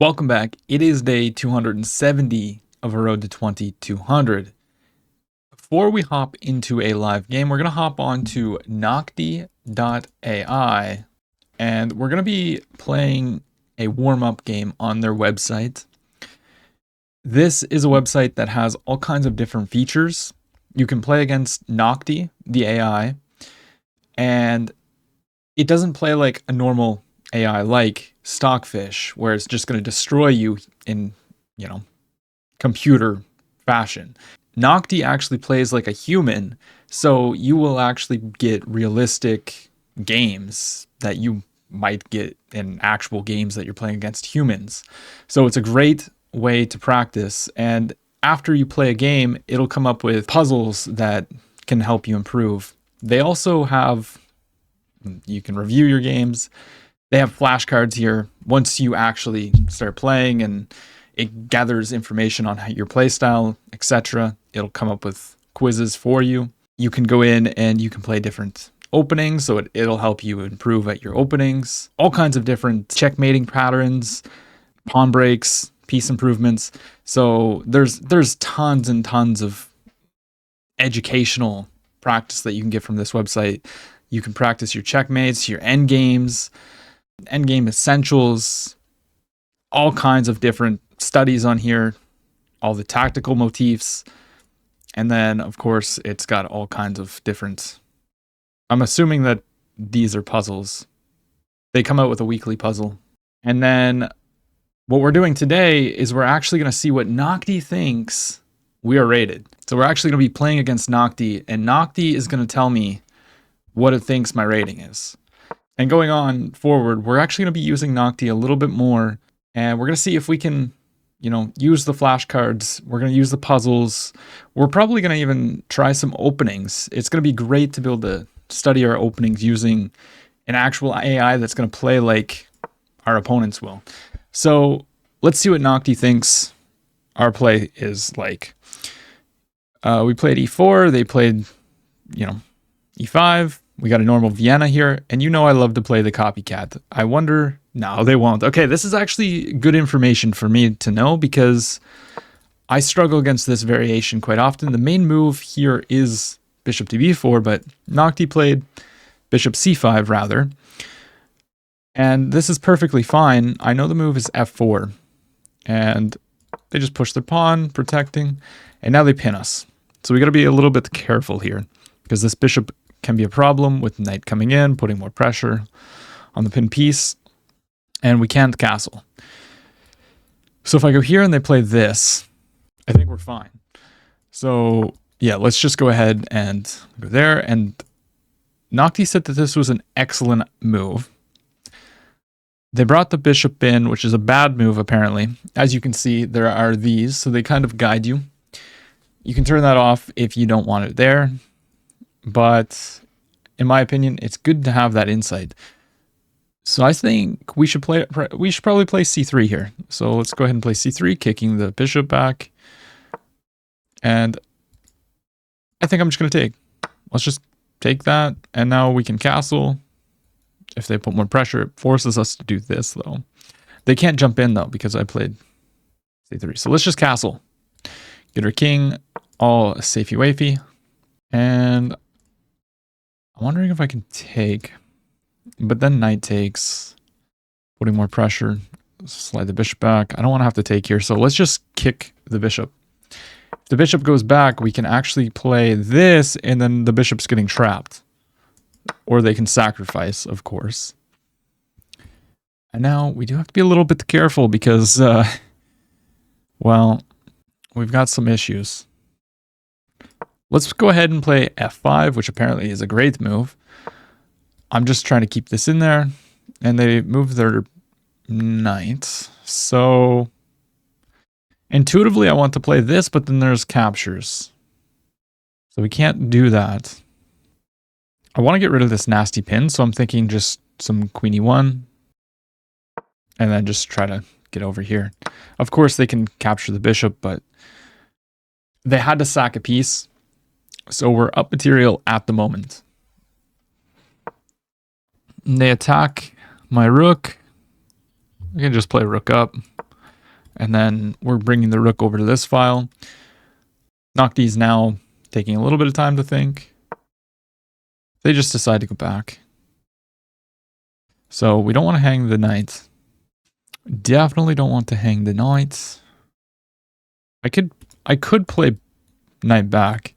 Welcome back. It is day 270 of a road to 2200. Before we hop into a live game, we're going to hop on to noctie.ai and we're going to be playing a warm-up game on their website. This is a website that has all kinds of different features. You can play against Noctie, the AI, and it doesn't play like a normal AI like Stockfish, where it's just going to destroy you in, computer fashion. Noctie actually plays like a human, so you will actually get realistic games that you might get in actual games that you're playing against humans. So it's a great way to practice, and after you play a game, it'll come up with puzzles that can help you improve. They also have, you can review your games. They have flashcards here. Once you actually start playing and it gathers information on your playstyle, etc., it'll come up with quizzes for you. You can go in and you can play different openings, so it'll help you improve at your openings. All kinds of different checkmating patterns, pawn breaks, piece improvements. So there's tons and tons of educational practice that you can get from this website. You can practice your checkmates, your end games, endgame essentials, all kinds of different studies on here, all the tactical motifs, and then of course it's got all kinds of different, I'm assuming that these are puzzles. They come out with a weekly puzzle. And then what we're doing today is we're actually going to see what Noctie thinks we are rated. So we're actually going to be playing against Noctie, and Noctie is going to tell me what it thinks my rating is. And going on forward, we're actually going to be using Noctie a little bit more, and we're going to see if we can, use the flashcards. We're going to use the puzzles. We're probably going to even try some openings. It's going to be great to be able to study our openings using an actual AI that's going to play like our opponents will. So let's see what Noctie thinks our play is like. We played e4. They played, e5. We got a normal Vienna here, and I love to play the copycat. I wonder, no, they won't. Okay, this is actually good information for me to know because I struggle against this variation quite often. The main move here is bishop to b4, but Noctie played bishop c5 rather. And this is perfectly fine. I know the move is f4, and they just push their pawn, protecting, and now they pin us. So we got to be a little bit careful here because this bishop can be a problem with knight coming in, putting more pressure on the pin piece, and we can't castle. So if I go here and they play this, I think we're fine. So yeah, let's just go ahead and go there. And Noctie said that this was an excellent move. They brought the bishop in, which is a bad move apparently. As you can see, there are these, so they kind of guide you. You can turn that off if you don't want it there. But in my opinion, it's good to have that insight. So I think we should probably play c3 here. So let's go ahead and play c3, kicking the bishop back. And I think I'm just going to take. Let's just take that. And now we can castle. If they put more pressure, it forces us to do this though. They can't jump in though because I played c3. So let's just castle. Get our king all safety wafy. And I'm wondering if I can take, but then knight takes, putting more pressure, slide the bishop back. I don't want to have to take here, so let's just kick the bishop. If the bishop goes back, we can actually play this, and then the bishop's getting trapped. Or they can sacrifice, of course. And now we do have to be a little bit careful because, well, we've got some issues. Let's go ahead and play f5, which apparently is a great move. I'm just trying to keep this in there. And they move their knight. So intuitively, I want to play this, but then there's captures. So we can't do that. I want to get rid of this nasty pin, so I'm thinking just some queen e1. And then just try to get over here. Of course, they can capture the bishop, but they had to sack a piece. So we're up material at the moment. And they attack my rook. We can just play rook up. And then we're bringing the rook over to this file. Noctie's now taking a little bit of time to think. They just decide to go back. So we don't want to hang the knight. Definitely don't want to hang the knight. I could play knight back,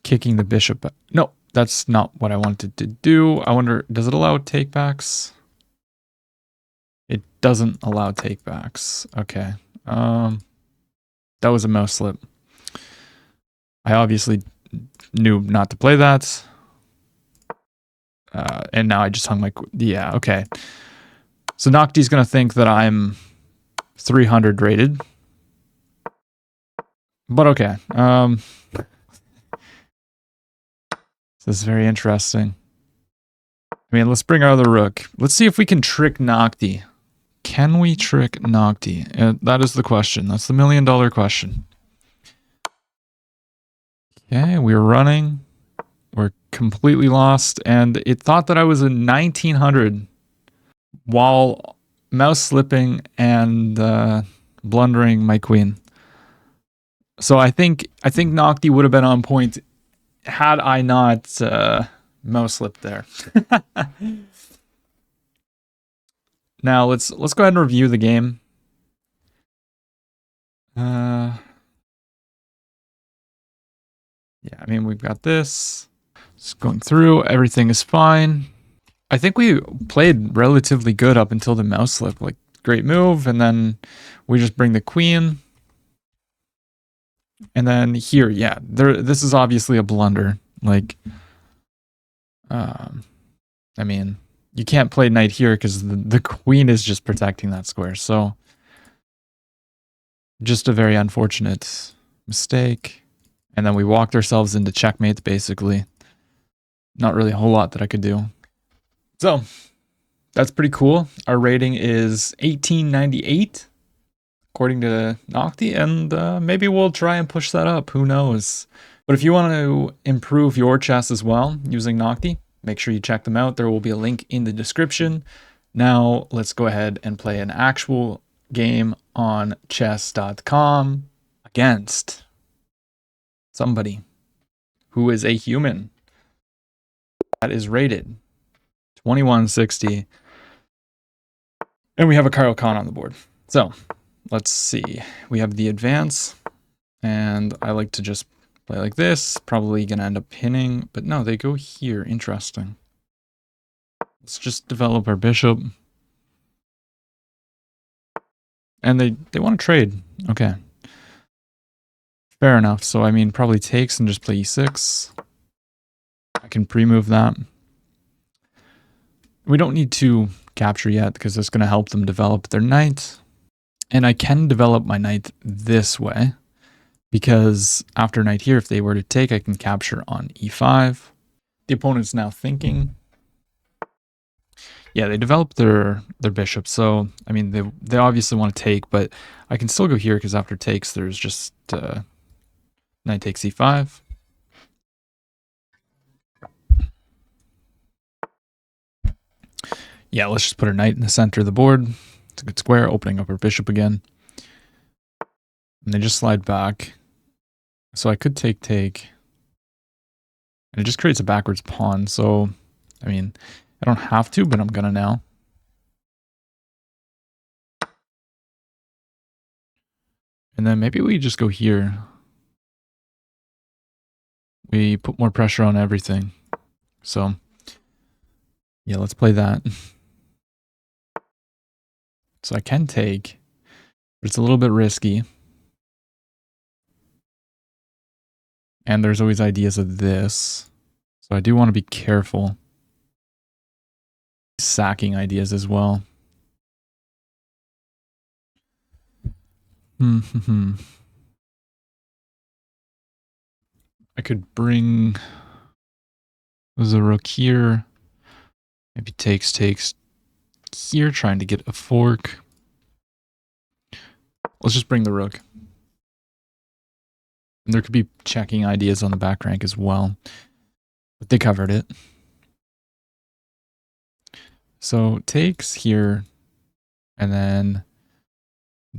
kicking the bishop back. No, that's not what I wanted to do. I wonder, does it allow takebacks? It doesn't allow takebacks. Okay. That was a mouse slip. I obviously knew not to play that. And now I just hung my... Yeah, okay. So Noctie's going to think that I'm 300 rated. But okay. This is very interesting. I mean, let's bring our other rook. Let's see if we can trick Noctie. Can we trick Noctie? That is the question. That's the $1 million question. Okay, we're running. We're completely lost. And it thought that I was a 1900 while mouse slipping and blundering my queen. So I think Noctie would have been on point had I not mouse slipped there. Now let's go ahead and review the game. Yeah, I mean, we've got this. Just going through, everything is fine. I think we played relatively good up until the mouse slip. Like, great move, and then we just bring the queen. And then here, yeah, this is obviously a blunder. Like, I mean, you can't play knight here because the queen is just protecting that square. So, just a very unfortunate mistake. And then we walked ourselves into checkmate, basically. Not really a whole lot that I could do. So, that's pretty cool. Our rating is 1898, according to Noctie, and maybe we'll try and push that up. Who knows? But if you want to improve your chess as well using Noctie, make sure you check them out. There will be a link in the description. Now, let's go ahead and play an actual game on chess.com against somebody who is a human that is rated 2160. And we have a Kyle Khan on the board. So let's see. We have the advance, and I like to just play like this. Probably gonna end up pinning, but no, they go here. Interesting. Let's just develop our bishop. And they want to trade. Okay. Fair enough. So, I mean, probably takes and just play e6. I can pre-move that. We don't need to capture yet because it's going to help them develop their knight. And I can develop my knight this way because after knight here, if they were to take, I can capture on e5. The opponent's now thinking. Yeah, they developed their bishop. So, I mean, they obviously want to take, but I can still go here because after takes, there's just knight takes e5. Yeah, let's just put our knight in the center of the board. It's a good square, opening up our bishop again. And they just slide back. So I could take. And it just creates a backwards pawn. So, I mean, I don't have to, but I'm gonna now. And then maybe we just go here. We put more pressure on everything. So, yeah, let's play that. So I can take, but it's a little bit risky. And there's always ideas of this. So I do want to be careful. Sacking ideas as well. I could bring the rook here. Maybe takes here, trying to get a fork. Let's just bring the rook. And there could be checking ideas on the back rank as well. But they covered it. So takes here. And then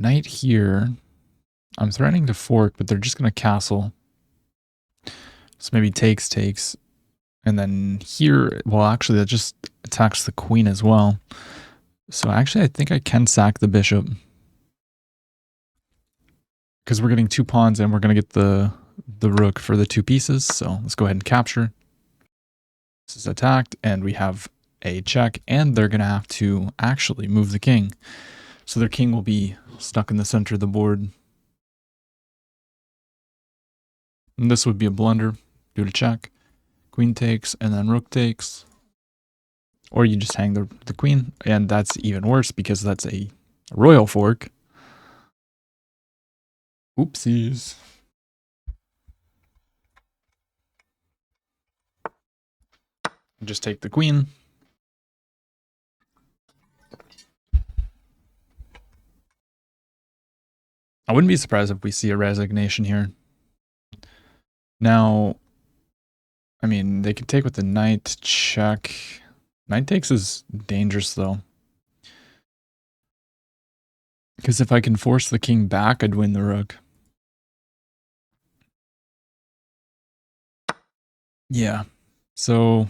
knight here. I'm threatening to fork, but they're just going to castle. So maybe takes. And then here, well, actually, that just attacks the queen as well. So actually, I think I can sack the bishop. Because we're getting 2 pawns and we're going to get the rook for the 2 pieces. So let's go ahead and capture. This is attacked, and we have a check, and they're going to have to actually move the king. So their king will be stuck in the center of the board. And this would be a blunder due to check. Queen takes, and then rook takes. Or you just hang the queen, and that's even worse because that's a royal fork. Oopsies. Just take the queen. I wouldn't be surprised if we see a resignation here. Now, I mean, they could take with the knight, check. Knight takes is dangerous, though. Because if I can force the king back, I'd win the rook. Yeah. So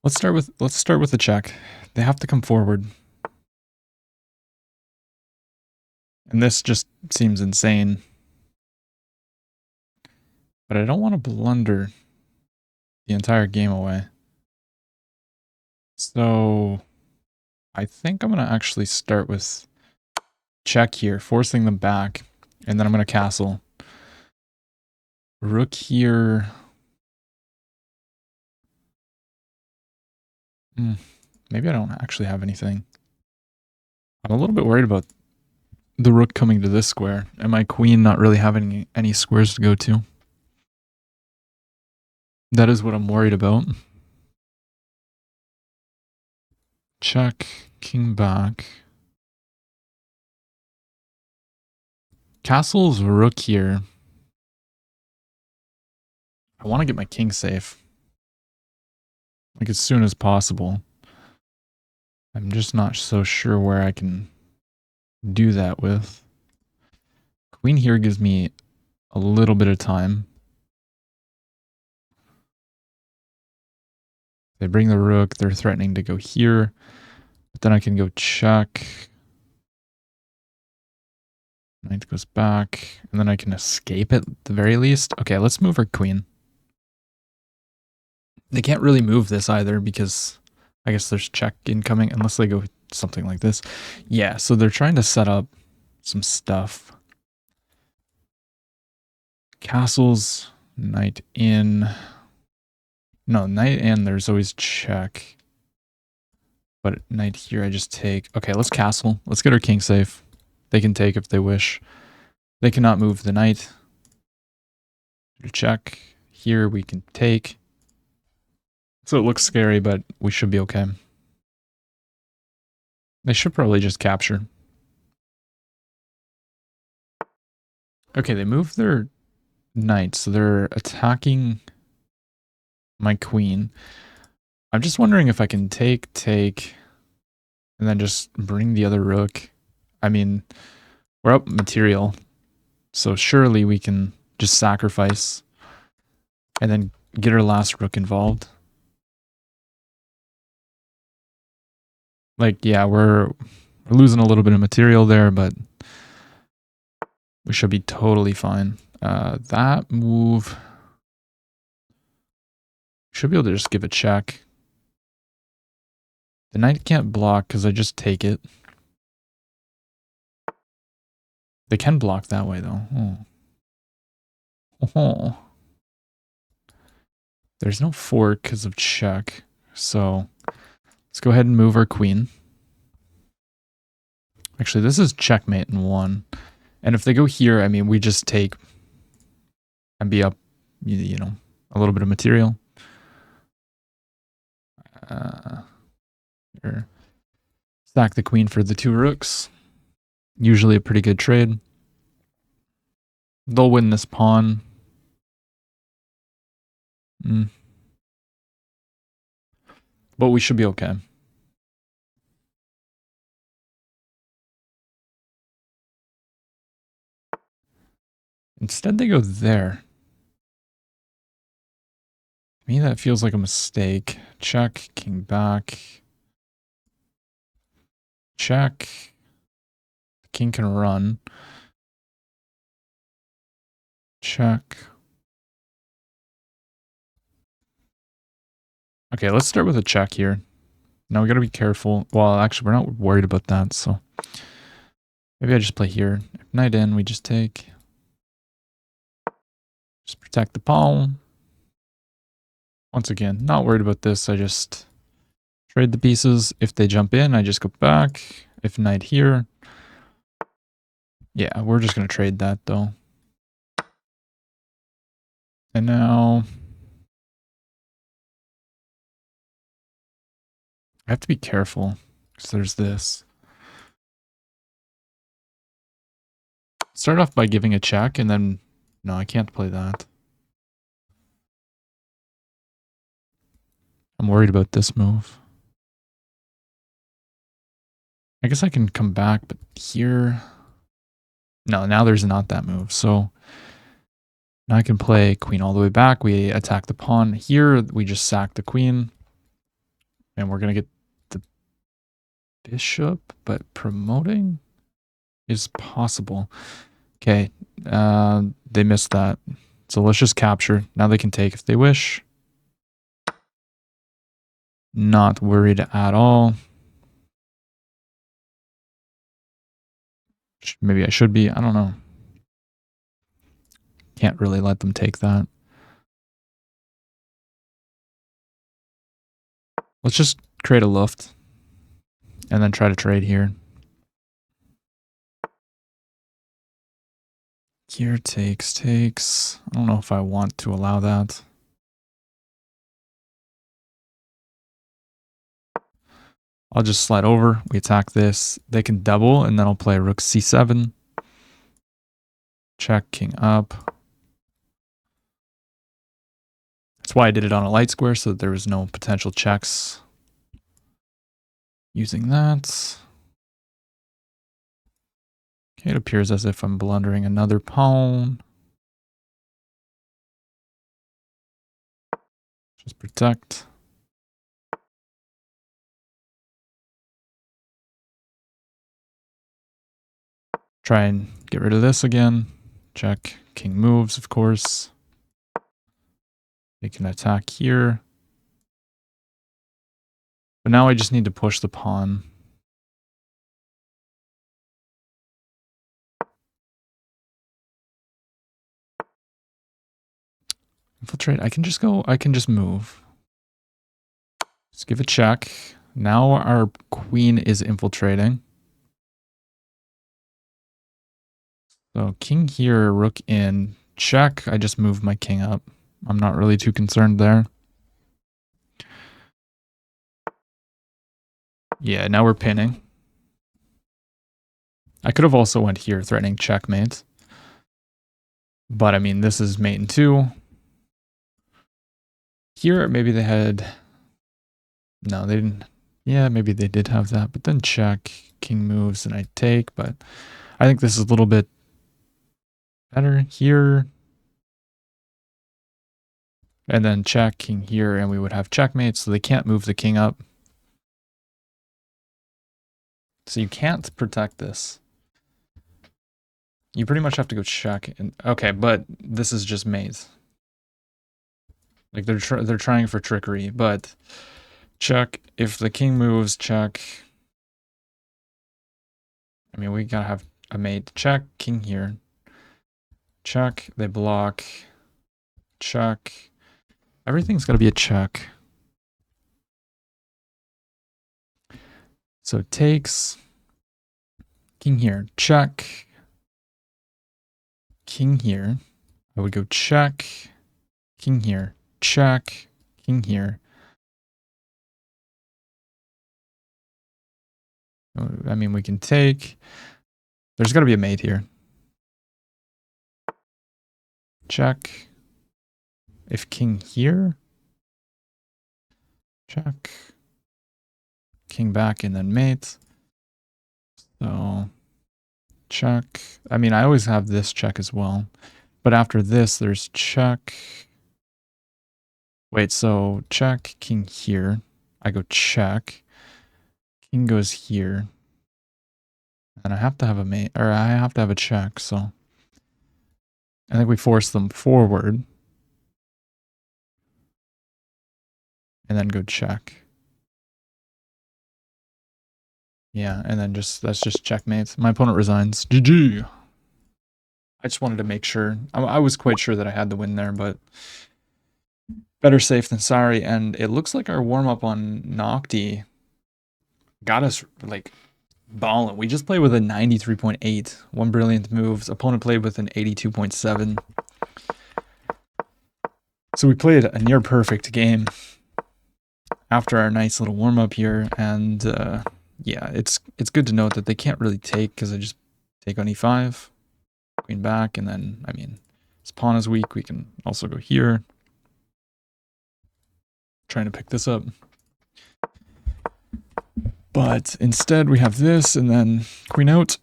let's start with the check. They have to come forward. And this just seems insane. But I don't want to blunder the entire game away. So I think I'm going to actually start with check here, forcing them back. And then I'm going to castle. Rook here. Maybe I don't actually have anything. I'm a little bit worried about the rook coming to this square and my queen not really having any squares to go to. That is what I'm worried about. Check, king back. Castle's rook here. I want to get my king safe. Like as soon as possible. I'm just not so sure where I can do that with. Queen here gives me a little bit of time. They bring the rook. They're threatening to go here. But then I can go check. Knight goes back. And then I can escape at the very least. Okay, let's move our queen. They can't really move this either because I guess there's check incoming unless they go something like this. Yeah, so they're trying to set up some stuff. Castles, knight in. No, knight in, there's always check. But knight here, I just take. Okay, let's castle. Let's get our king safe. They can take if they wish. They cannot move the knight. Check. Here we can take. So it looks scary, but we should be okay. They should probably just capture. Okay, they move their knight, so they're attacking my queen. I'm just wondering if I can take, and then just bring the other rook. I mean, we're up material, so surely we can just sacrifice and then get our last rook involved. Like, yeah, we're losing a little bit of material there, but we should be totally fine. That move should be able to just give a check. The knight can't block because I just take it. They can block that way though. Oh. There's no fork because of check. So let's go ahead and move our queen. Actually, this is checkmate in 1. And if they go here, I mean, we just take and be up, you know, a little bit of material. Or stack the queen for the 2 rooks. Usually a pretty good trade. They'll win this pawn. But we should be okay. Instead, they go there. To me, that feels like a mistake. Check, king back. Check. King can run. Check. Okay, let's start with a check here. Now we gotta be careful. Well, actually, we're not worried about that, so maybe I just play here. If knight in, we just take. Just protect the pawn. Once again, not worried about this. I just trade the pieces. If they jump in, I just go back. If knight here. Yeah, we're just gonna trade that though. And now I have to be careful because there's this. Start off by giving a check and then, no, I can't play that. I'm worried about this move. I guess I can come back, but here, no, now there's not that move. So now I can play queen all the way back. We attack the pawn. Here, we just sack the queen. And we're going to get the bishop, but promoting is possible. Okay, they missed that. So let's just capture. Now they can take if they wish. Not worried at all. Maybe I should be. I don't know. Can't really let them take that. Let's just create a luft and then try to trade here. Here takes. I don't know if I want to allow that. I'll just slide over. We attack this. They can double, and then I'll play rook c7. Check, king up. That's why I did it on a light square, so that there was no potential checks. Using that. Okay, it appears as if I'm blundering another pawn. Just protect. Try and get rid of this again. Check. King moves, of course. They can attack here. But now I just need to push the pawn. Infiltrate. I can just move. Let's give a check. Now our queen is infiltrating. So king here, rook in. Check. I just moved my king up. I'm not really too concerned there. Yeah, now we're pinning. I could have also went here, threatening checkmate. But I mean, this is mate in 2. Here, maybe they had... No, they didn't. Yeah, maybe they did have that. But then check, king moves, and I take. But I think this is a little bit better here. And then check, king here, and we would have checkmate, so they can't move the king up. So you can't protect this. You pretty much have to go check. And okay, but this is just mate. Like they're trying for trickery, but check. If the king moves, check. I mean, we gotta have a mate. Check, king here. Check, they block. Check. Everything's gotta be a check. So it takes. King here, check. King here. I would go check. King here, check. King here. I mean, we can take. There's got to be a mate here. Check. If king here. Check. King back and then mate. So check. I mean, I always have this check as well. But after this, there's check. Wait, so check, king here. I go check. King goes here. And I have to have a mate, or I have to have a check, so I think we force them forward. And then go check. Yeah, and then that's just checkmate. My opponent resigns. GG. I just wanted to make sure. I was quite sure that I had the win there, but better safe than sorry. And it looks like our warm-up on Noctie got us, like, balling. We just played with a 93.8. One brilliant moves. Opponent played with an 82.7. So we played a near perfect game after our nice little warm-up here. And yeah, it's good to note that they can't really take because I just take on e5. Queen back, and then, I mean, this pawn is weak. We can also go here. Trying to pick this up. But instead we have this, and then queen out.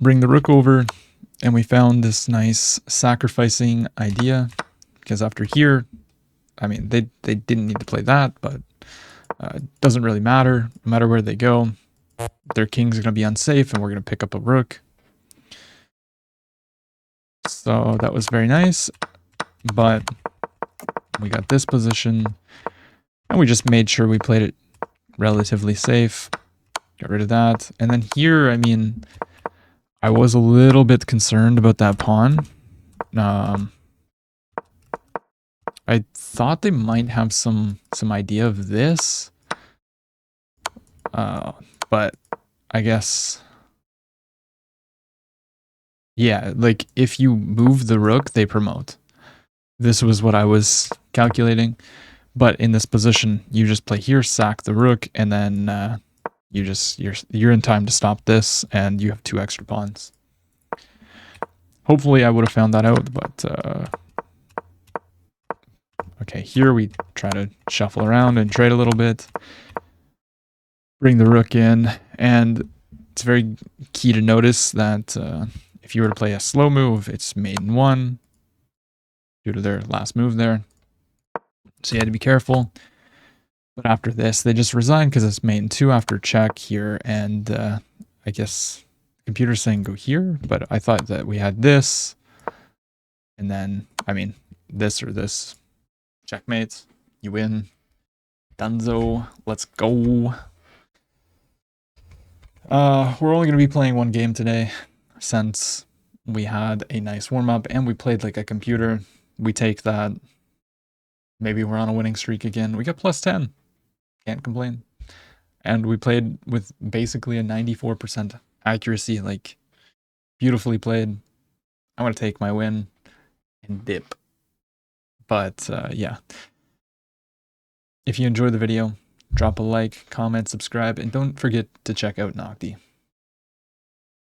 Bring the rook over, and we found this nice sacrificing idea. Because after here, I mean, they didn't need to play that, but it doesn't really matter. No matter where they go, their king's going to be unsafe, and we're going to pick up a rook. So that was very nice, but we got this position, and we just made sure we played it relatively safe. Got rid of that. And then here, I mean, I was a little bit concerned about that pawn. I thought they might have some idea of this, but I guess, yeah, like if you move the rook, they promote. This was what I was calculating, but in this position, you just play here, sack the rook, and then you're in time to stop this, and you have 2 extra pawns. Hopefully, I would have found that out, but okay, here we try to shuffle around and trade a little bit. Bring the rook in, and it's very key to notice that if you were to play a slow move, it's mate in 1 due to their last move there. So you had to be careful. But after this, they just resign because it's mate in 2 after check here, and I guess the computer's saying go here, but I thought that we had this, and then, I mean, this or this. Checkmate, you win. Dunzo, let's go. We're only going to be playing 1 game today since we had a nice warm-up and we played like a computer. We take that. Maybe we're on a winning streak again. We got plus 10. Can't complain. And we played with basically a 94% accuracy, like beautifully played. I want to take my win and dip. But yeah. If you enjoyed the video, drop a like, comment, subscribe, and don't forget to check out Noctie.